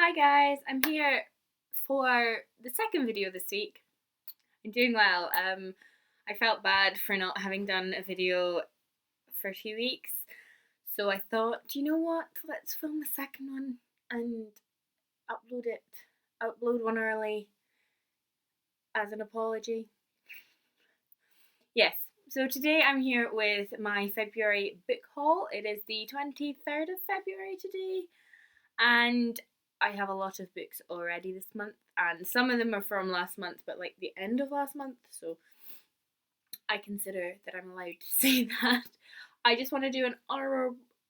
Hi guys, I'm here for the second video this week. I'm doing well. I felt bad for not having done a video for a few weeks, so I thought, you know what? Let's film the second one and upload it. Upload one early as an apology. Yes, so today I'm here with my February book haul. It is the 23rd of February today, and I have a lot of books already this month, and some of them are from last month, but like the end of last month, so I consider that I'm allowed to say that. I just want to do an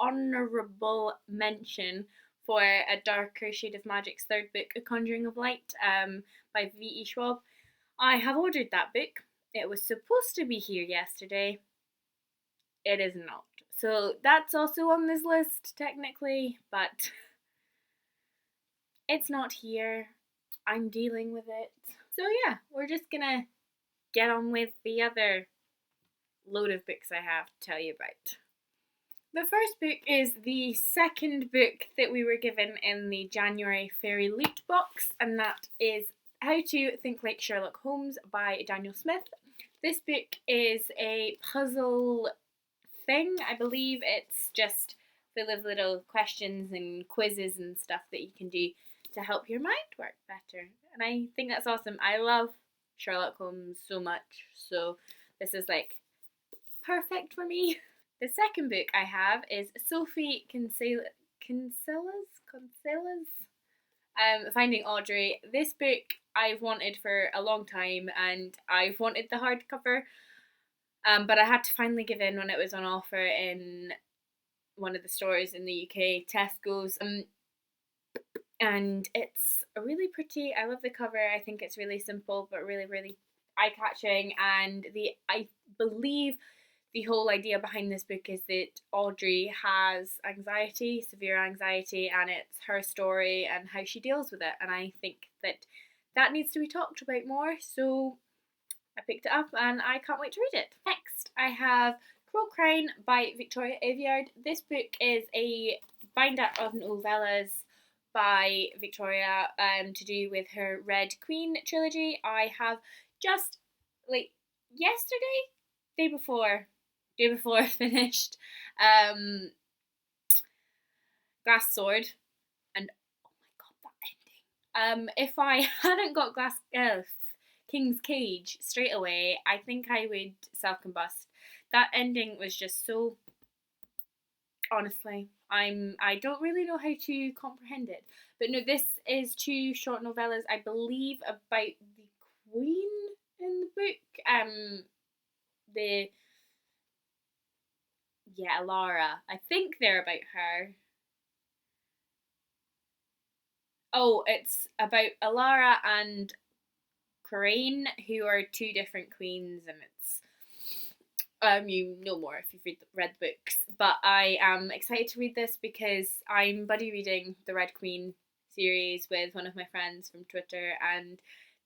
honourable mention for A Darker Shade of Magic's third book, A Conjuring of Light, by V.E. Schwab. I have ordered that book. It was supposed to be here yesterday. It is not. So that's also on this list, technically, but it's not here. I'm dealing with it. So yeah, we're just gonna get on with the other load of books I have to tell you about. The first book is the second book that we were given in the January Fairy Loot box, and that is How to Think Like Sherlock Holmes by Daniel Smith. This book is a puzzle thing. I believe it's just full of little questions and quizzes and stuff that you can do to help your mind work better. And I think that's awesome. I love Sherlock Holmes so much, so this is like perfect for me. The second book I have is Sophie Kinsella's Finding Audrey. This book I've wanted for a long time, and I've wanted the hardcover, but I had to finally give in when it was on offer in one of the stores in the UK, Tesco's. And it's really pretty. I love the cover. I think it's really simple but really, really eye-catching. And I believe the whole idea behind this book is that Audrey has anxiety, severe anxiety, and it's her story and how she deals with it. And I think that needs to be talked about more. So I picked it up and I can't wait to read it. Next, I have Crow Crane by Victoria Aveyard. This book is a bind-up of novellas by Victoria to do with her Red Queen trilogy. I have just, like, yesterday, day before finished Glass Sword, and oh my god, that ending. If I hadn't got King's Cage straight away, I think I would self-combust. That ending was just so, honestly, I don't really know how to comprehend it. But no, this is two short novellas, I believe, about the Queen in the book. The Alara. I think they're about her. Oh, it's about Alara and Crane, who are two different queens, and it's you know more if you've read the books. But I am excited to read this because I'm buddy reading the Red Queen series with one of my friends from Twitter, and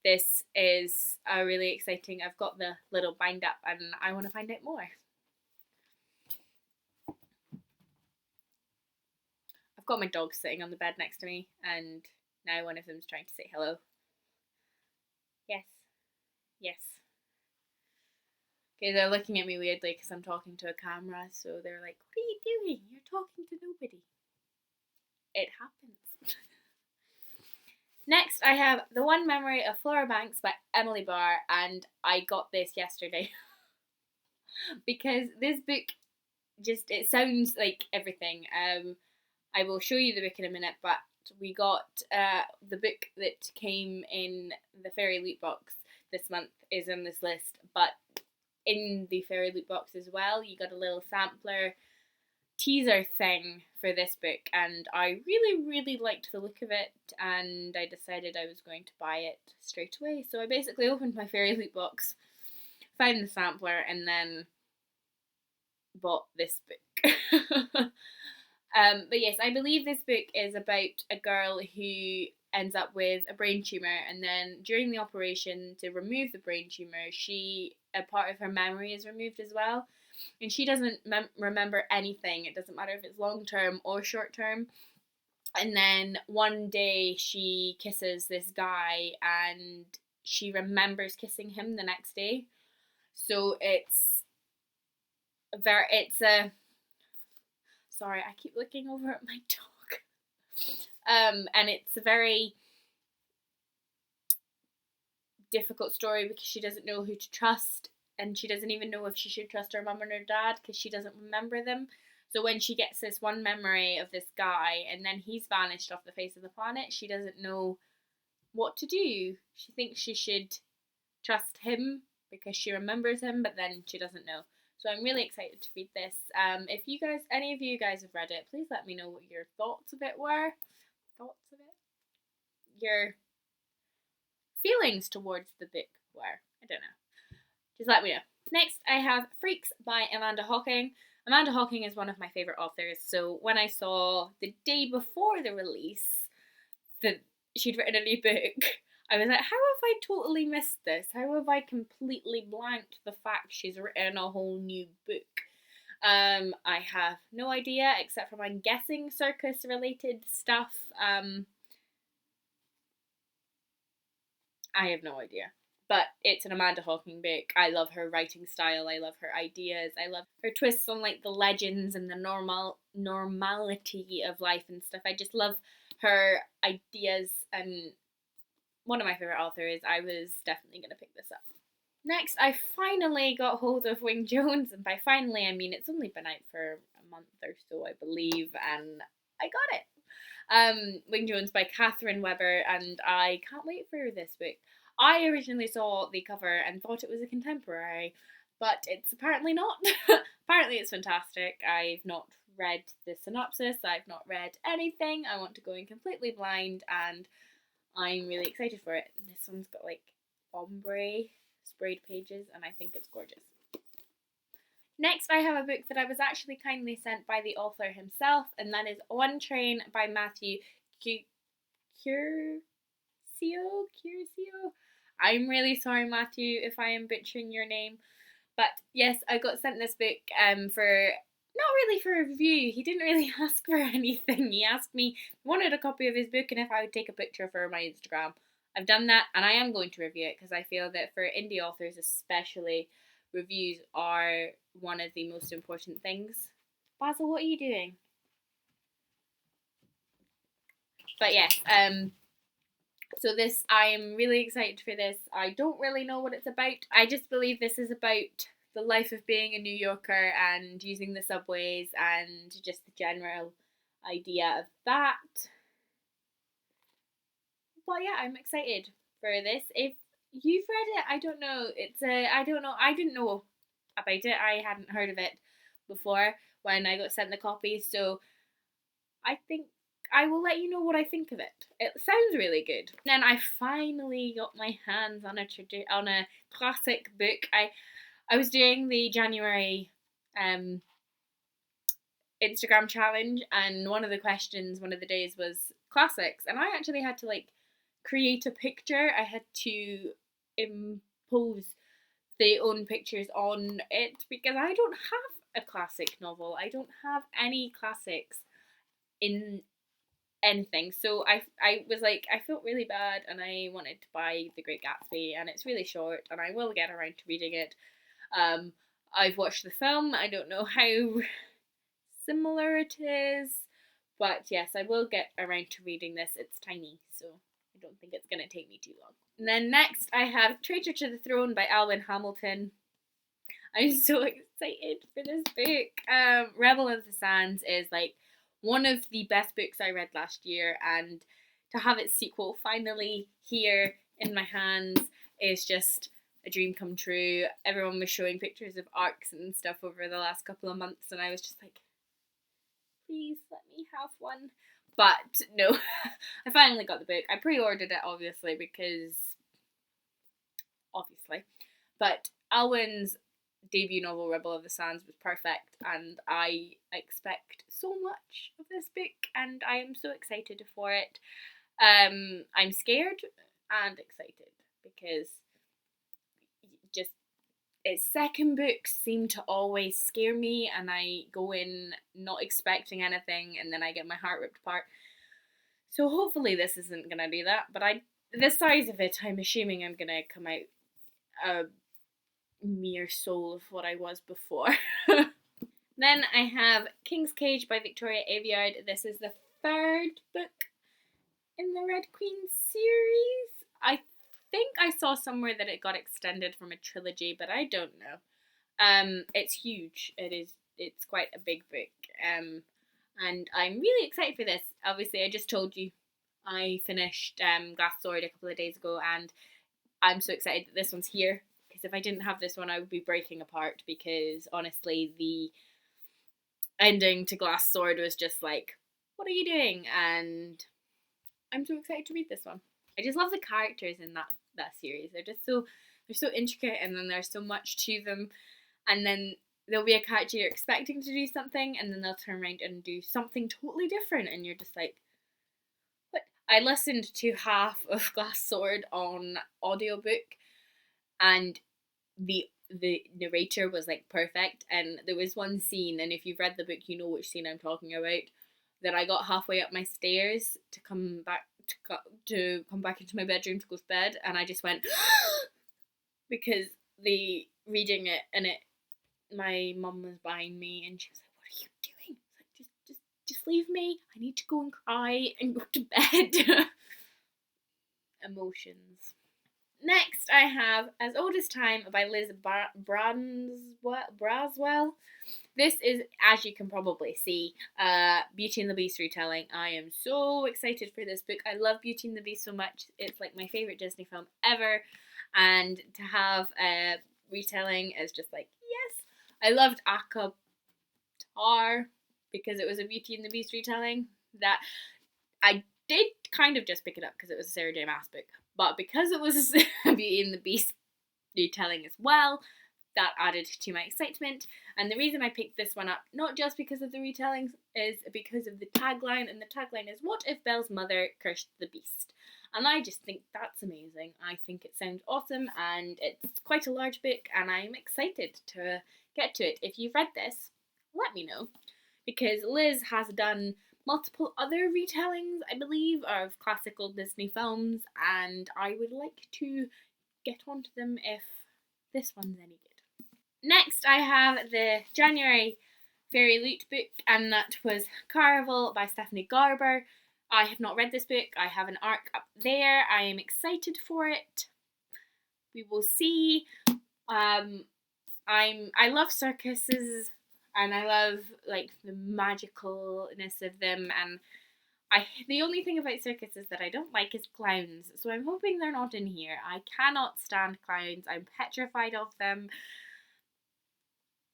this is a really exciting. I've got the little bind up, and I want to find out more. I've got my dogs sitting on the bed next to me, and now one of them's trying to say hello. Yes. Yes. Okay, they're looking at me weirdly because I'm talking to a camera, so they're like, what are you doing? You're talking to nobody. It happens. Next, I have The One Memory of Flora Banks by Emily Barr, and I got this yesterday because this book it sounds like everything. I will show you the book in a minute, but we got the book that came in the Fairy Loot box this month is in this list, but in the Fairy Loot box as well, you got a little sampler teaser thing for this book, and I really, really liked the look of it, and I decided I was going to buy it straight away. So I basically opened my Fairy Loot box, found the sampler, and then bought this book. But yes, I believe this book is about a girl who ends up with a brain tumor, and then during the operation to remove the brain tumor, a part of her memory is removed as well, and she doesn't remember anything. It doesn't matter if it's long term or short term. And then one day she kisses this guy and she remembers kissing him the next day. So it's a sorry, I keep looking over at my dog. And it's a very difficult story because she doesn't know who to trust, and she doesn't even know if she should trust her mum and her dad because she doesn't remember them. So when she gets this one memory of this guy and then he's vanished off the face of the planet, she doesn't know what to do. She thinks she should trust him because she remembers him, but then she doesn't know. So I'm really excited to read this. If you guys, any of you guys have read it, please let me know what your thoughts of it were. Your feelings towards the book were. I don't know. Just let me know. Next, I have Freaks by Amanda Hocking. Amanda Hocking is one of my favourite authors, so when I saw the day before the release that she'd written a new book, I was like, how have I totally missed this? How have I completely blanked the fact she's written a whole new book? I have no idea, except for I'm guessing circus-related stuff. I have no idea. But it's an Amanda Hocking book. I love her writing style. I love her ideas. I love her twists on like the legends and the normality of life and stuff. I just love her ideas, and one of my favourite authors. I was definitely going to pick this up. Next, I finally got hold of Wing Jones, and by finally I mean it's only been out for a month or so, I believe, and I got it. Wing Jones by Catherine Webber, and I can't wait for this book. I originally saw the cover and thought it was a contemporary, but it's apparently not. Apparently it's fantastic. I've not read the synopsis, I've not read anything. I want to go in completely blind, and I'm really excited for it. This one's got like ombre sprayed pages, and I think it's gorgeous. Next, I have a book that I was actually kindly sent by the author himself, and that is One Train by Matthew Curcio. I'm really sorry, Matthew, if I am butchering your name. But yes, I got sent this book for not really for a review. He didn't really ask for anything. He asked me, wanted a copy of his book, and if I would take a picture for my Instagram. I've done that, and I am going to review it because I feel that for indie authors especially, reviews are one of the most important things. Basil, what are you doing? But yes, so this, I am really excited for this. I don't really know what it's about. I just believe this is about the life of being a New Yorker and using the subways and just the general idea of that. But yeah, I'm excited for this. If you've read it, I don't know. I don't know. I didn't know about it. I hadn't heard of it before when I got sent the copy. So I think I will let you know what I think of it. It sounds really good. Then I finally got my hands on a classic book. I was doing the January Instagram challenge, and one of the days was classics, and I actually had to like create a picture. I had to impose their own pictures on it because I don't have a classic novel. I don't have any classics in anything. So I was like, I felt really bad, and I wanted to buy The Great Gatsby, and it's really short, and I will get around to reading it. I've watched the film. I don't know how similar it is, but yes, I will get around to reading this. It's tiny, so I don't think it's gonna take me too long. And then next, I have Traitor to the Throne by Alwyn Hamilton. I'm so excited for this book. Rebel of the Sands is like one of the best books I read last year, and to have its sequel finally here in my hands is just a dream come true. Everyone was showing pictures of arcs and stuff over the last couple of months, and I was just like, please let me have one. But no, I finally got the book. I pre-ordered it obviously, but Alwyn's debut novel Rebel of the Sands was perfect, and I expect so much of this book, and I am so excited for it. I'm scared and excited because just its second books seem to always scare me, and I go in not expecting anything, and then I get my heart ripped apart. So hopefully this isn't gonna do that, but the size of it, I'm assuming I'm gonna come out a mere soul of what I was before. Then I have King's Cage by Victoria Aveyard. This is the third book in the Red Queen series. I think I saw somewhere that it got extended from a trilogy, but I don't know. It's huge. It's quite a big book. And I'm really excited for this. Obviously, I just told you I finished Glass Sword a couple of days ago, and I'm so excited that this one's here. Because if I didn't have this one, I would be breaking apart. Because honestly, the ending to Glass Sword was just like, what are you doing? And I'm so excited to read this one. I just love the characters in that series. They're so intricate, and then there's so much to them. And then there'll be a character you're expecting to do something, and then they'll turn around and do something totally different, and you're just like, what? I listened to half of Glass Sword on audiobook, and the narrator was like perfect, and there was one scene, and if you've read the book you know which scene I'm talking about, that I got halfway up my stairs to come back into my bedroom to go to bed, and I just went because the reading it, and my mum was behind me, and she was like, what are you doing? I was like, just leave me, I need to go and cry and go to bed. Emotions. Next, I have As Old as Time by Liz Braswell. This is, as you can probably see, Beauty and the Beast retelling. I am so excited for this book. I love Beauty and the Beast so much. It's like my favourite Disney film ever. And to have a retelling is just like, yes. I loved Akatar because it was a Beauty and the Beast retelling. That I did kind of just pick it up because it was a Sarah J. Maas book. But because it was a Beauty and the Beast retelling as well, that added to my excitement. And the reason I picked this one up, not just because of the retellings, is because of the tagline. And the tagline is, what if Belle's mother cursed the beast? And I just think that's amazing. I think it sounds awesome, and it's quite a large book, and I'm excited to get to it. If you've read this, let me know. Because Liz has done multiple other retellings, I believe, of classical Disney films, and I would like to get onto them if this one's any good. Next, I have the January Fairy Loot book, and that was Carnival by Stephanie Garber. I have not read this book. I have an arc up there. I am excited for it. We will see. I love circuses, and I love like the magicalness of them, and the only thing about circuses that I don't like is clowns, so I'm hoping they're not in here. I cannot stand clowns. I'm petrified of them.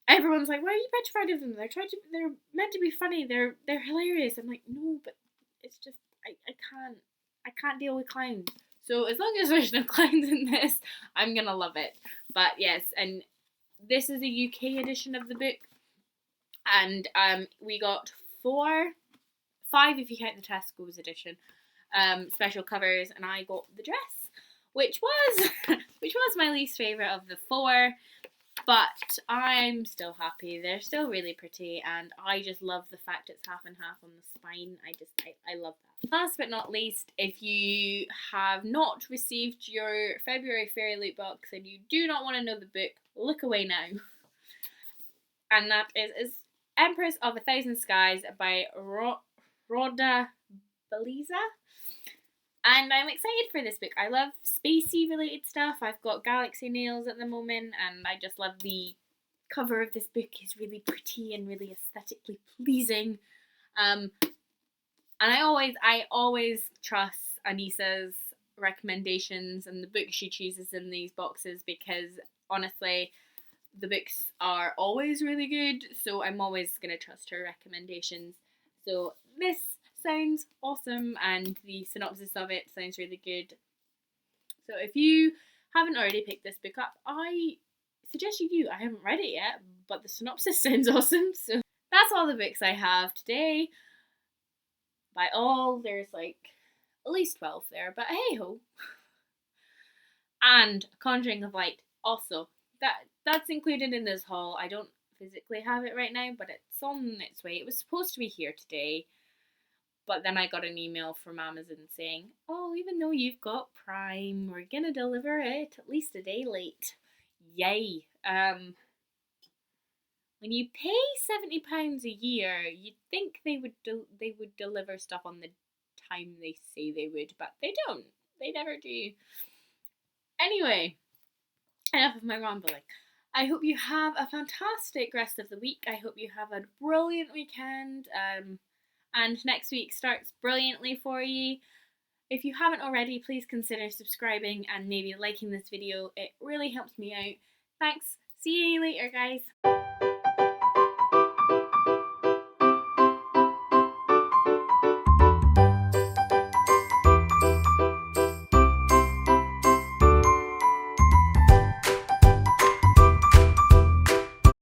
Everyone's like, why are you petrified of them? They're meant to be funny. They're hilarious. I'm like, no, but it's just I can't deal with clowns. So as long as there's no clowns in this, I'm gonna love it. But yes, and this is a UK edition of the book, and we got 5 if you count the Tesco's edition, special covers, and I got the dress, which was my least favourite of the 4, but I'm still happy. They're still really pretty, and I just love the fact it's half and half on the spine. I love that. Last but not least, if you have not received your February Fairy Loot box and you do not want to know the book, look away now. And that is Empress of 1,000 Skies by Rhoda Beliza. And I'm excited for this book. I love spacey related stuff. I've got galaxy nails at the moment, and I just love the cover of this book. Is really pretty and really aesthetically pleasing. And I always trust Anissa's recommendations and the books she chooses in these boxes, because honestly, the books are always really good, so I'm always going to trust her recommendations. So this sounds awesome, and the synopsis of it sounds really good. So if you haven't already picked this book up, I suggest you do. I haven't read it yet, but the synopsis sounds awesome. So that's all the books I have today. By all, there's like at least 12 there, but hey ho. And Conjuring of Light also. That's included in this haul. I don't physically have it right now, but it's on its way. It was supposed to be here today, But then I got an email from Amazon saying, oh, even though you've got Prime, we're going to deliver it at least a day late. Yay. When you pay £70 a year, you'd think they would deliver stuff on the time they say they would, but they don't. They never do. Anyway, enough of my rambling. I hope you have a fantastic rest of the week. I hope you have a brilliant weekend. And next week starts brilliantly for you. If you haven't already, please consider subscribing and maybe liking this video. It really helps me out. Thanks. See you later, guys.